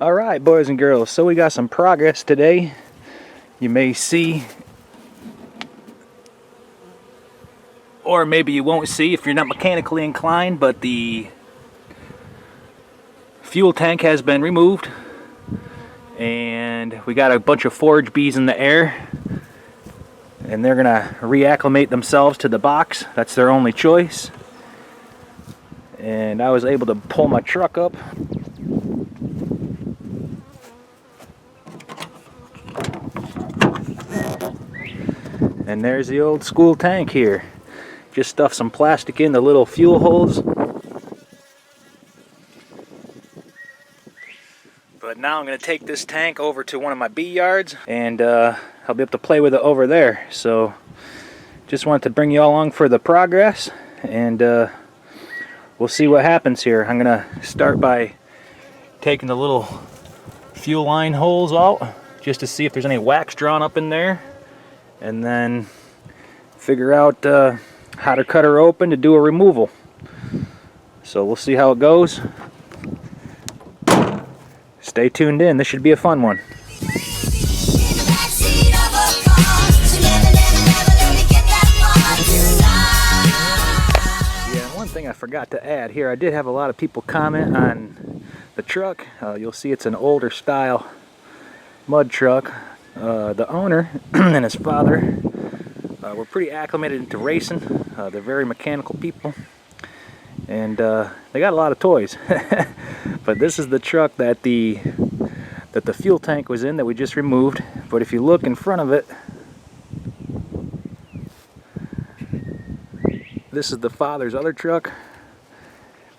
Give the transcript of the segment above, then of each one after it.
Alright, boys and girls, so we got some progress today. You may see, or maybe you won't see if you're not mechanically inclined, but the fuel tank has been removed, and we got a bunch of forage bees in the air, and they're gonna reacclimate themselves to the box. That's their only choice. And I was able to pull my truck up. And there's the old school tank here. Just stuffed some plastic in the little fuel holes. But now I'm going to take this tank over to one of my bee yards, and I'll be able to play with it over there. So just wanted to bring you all along for the progress, and we'll see what happens here. I'm going to start by taking the little fuel line holes out just to see if there's any wax drawn up in there, and then figure out how to cut her open to do a removal. So we'll see how it goes. Stay tuned in, this should be a fun one. Yeah, one thing I forgot to add here, I did have a lot of people comment on the truck. You'll see it's an older style mud truck. The owner and his father were pretty acclimated into racing. They're very mechanical people, and they got a lot of toys. But this is the truck that the fuel tank was in that we just removed. But if you look in front of it, this is the father's other truck,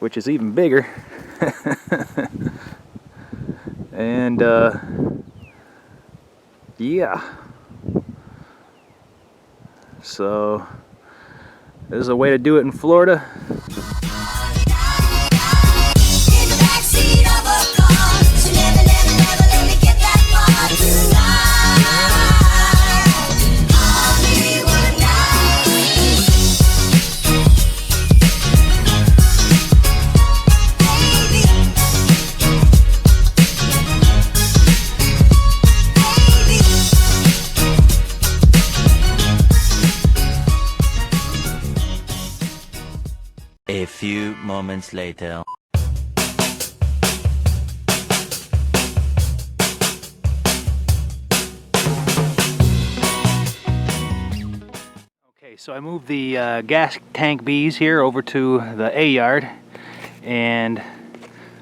which is even bigger. And yeah, so this is a way to do it in Florida. A few moments later. Okay, so I moved the gas tank bees here over to the A yard, and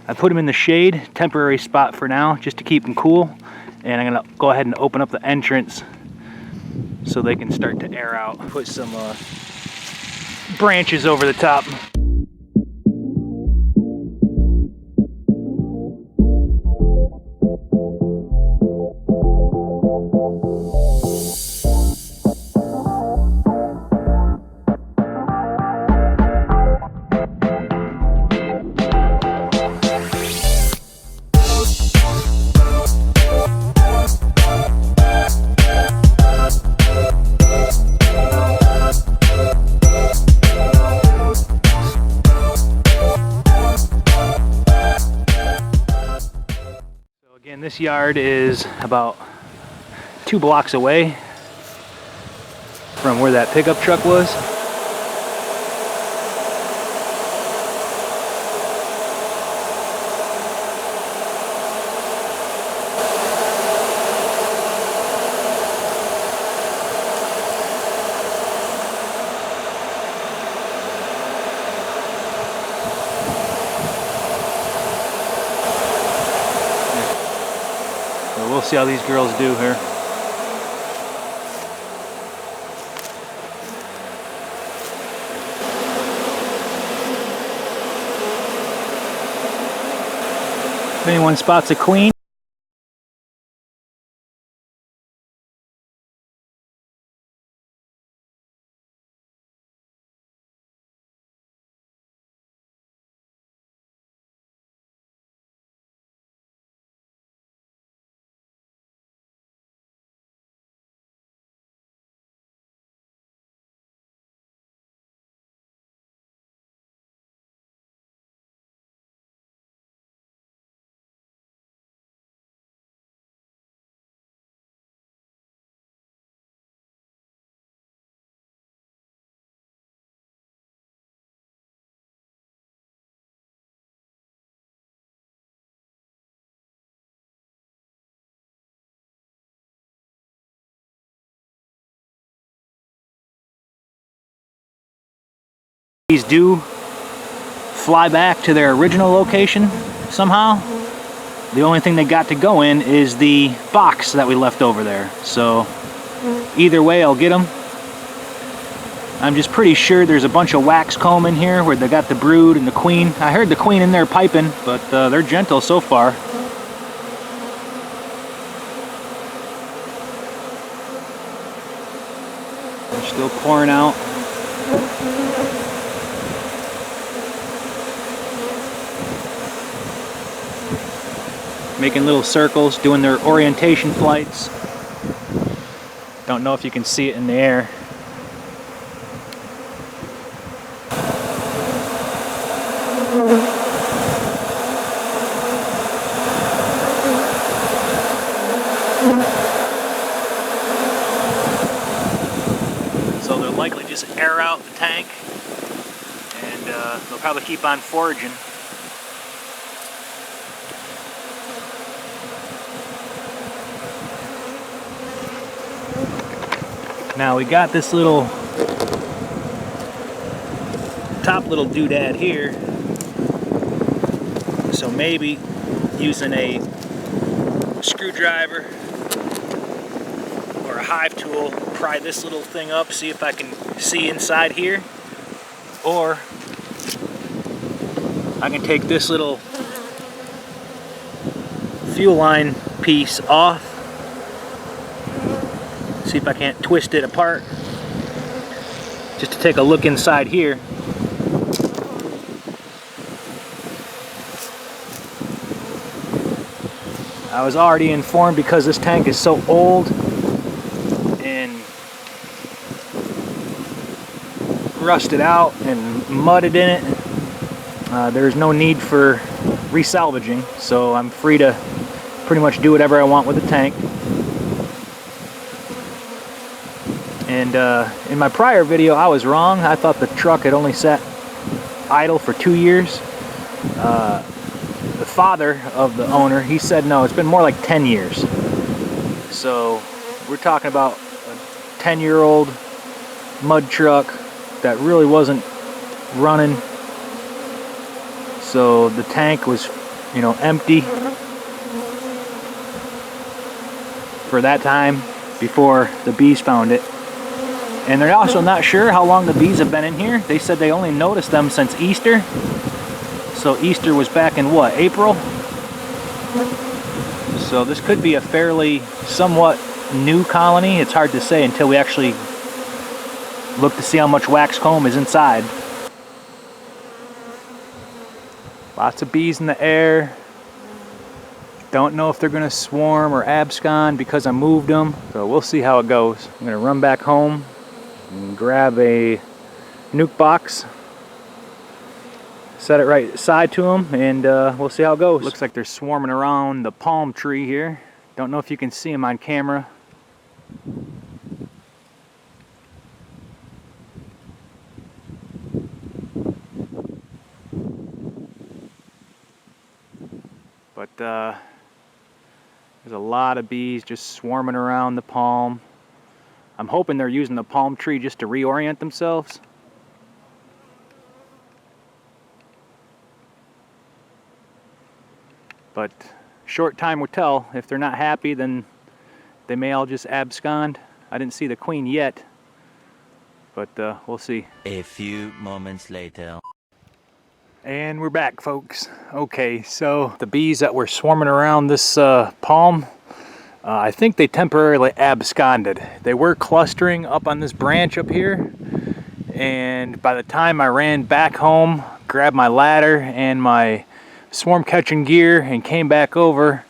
I put them in the shade, temporary spot for now, just to keep them cool. And I'm gonna go ahead and open up the entrance so they can start to air out. Put some branches over the top. Again, this yard is about 2 blocks away from where that pickup truck was. So we'll see how these girls do here. If anyone spots a queen, These do fly back to their original location somehow. The only thing they got to go in is the box that we left over there. So either way, I'll get them. I'm just pretty sure there's a bunch of wax comb in here where they got the brood and the queen. I heard the queen in there piping, but they're gentle so far. They're still pouring out. Making little circles, doing their orientation flights. Don't know if you can see it in the air. So they'll likely just air out the tank, and they'll probably keep on foraging. Now we got this little top little doodad here, so maybe using a screwdriver or a hive tool, pry this little thing up, see if I can see inside here, or I can take this little fuel line piece off, see if I can't twist it apart, just to take a look inside here. I was already informed, because this tank is so old and rusted out and mudded in it, there's no need for resalvaging, so I'm free to pretty much do whatever I want with the tank. And in my prior video, I was wrong. I thought the truck had only sat idle for 2 years. The father of the owner, he said no, it's been more like 10 years. So we're talking about a 10-year-old mud truck that really wasn't running. So the tank was, empty for that time before the bees found it. And they're also not sure how long the bees have been in here. They said they only noticed them since Easter. So Easter was back in what, April? So this could be a fairly somewhat new colony. It's hard to say until we actually look to see how much wax comb is inside. Lots of bees in the air. Don't know if they're gonna swarm or abscond because I moved them. So we'll see how it goes. I'm gonna run back home and grab a nuke box, set it right side to them, and we'll see how it goes. Looks like they're swarming around the palm tree here. Don't know if you can see them on camera. But there's a lot of bees just swarming around the palm. I'm hoping they're using the palm tree just to reorient themselves. But short time will tell. If they're not happy, then they may all just abscond. I didn't see the queen yet, but we'll see. A few moments later. And we're back, folks. Okay, so the bees that were swarming around this palm, I think they temporarily absconded. They were clustering up on this branch up here, and by the time I ran back home, grabbed my ladder and my swarm catching gear and came back over,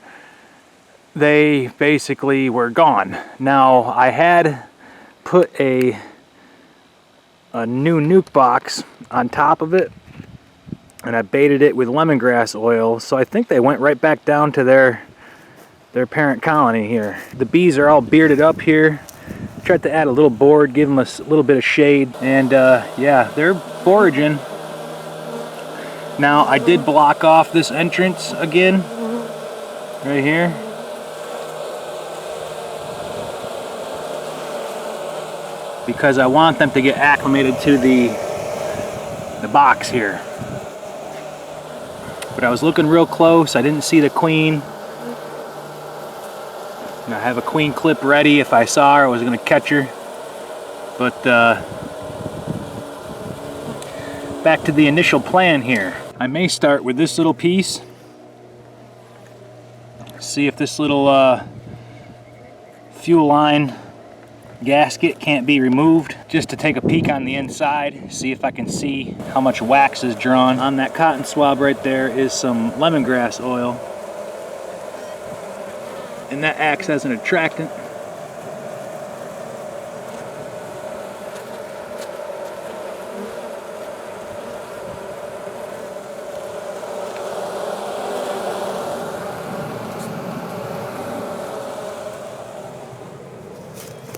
they basically were gone. Now, I had put a new nuke box on top of it, and I baited it with lemongrass oil, so I think they went right back down to their parent colony here. The bees are all bearded up here. Tried to add a little board, give them a little bit of shade, and yeah, they're foraging. Now, I did block off this entrance again, right here. Because I want them to get acclimated to the the box here. But I was looking real close, I didn't see the queen. And I have a queen clip ready if I saw her, I was gonna catch her. But back to the initial plan here. I may start with this little piece. See if this little fuel line gasket can't be removed, just to take a peek on the inside, see if I can see how much wax is drawn. On that cotton swab right there is some lemongrass oil, and that acts as an attractant.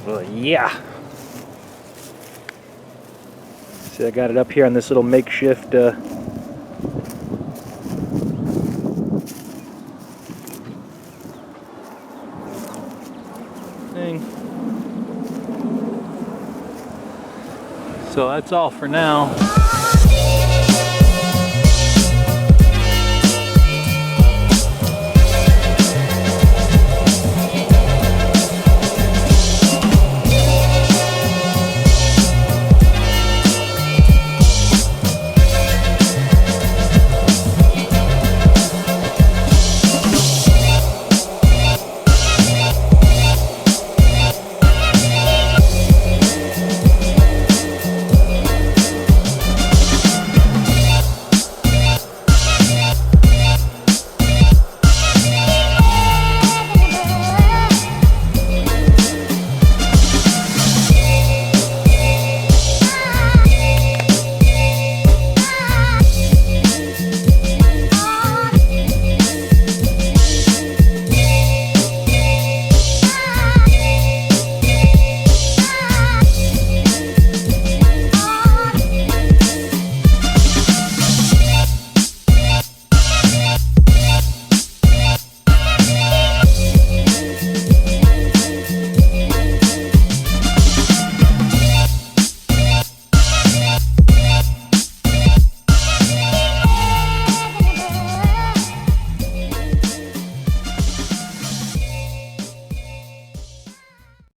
Well, yeah. See, I got it up here on this little makeshift thing. So that's all for now.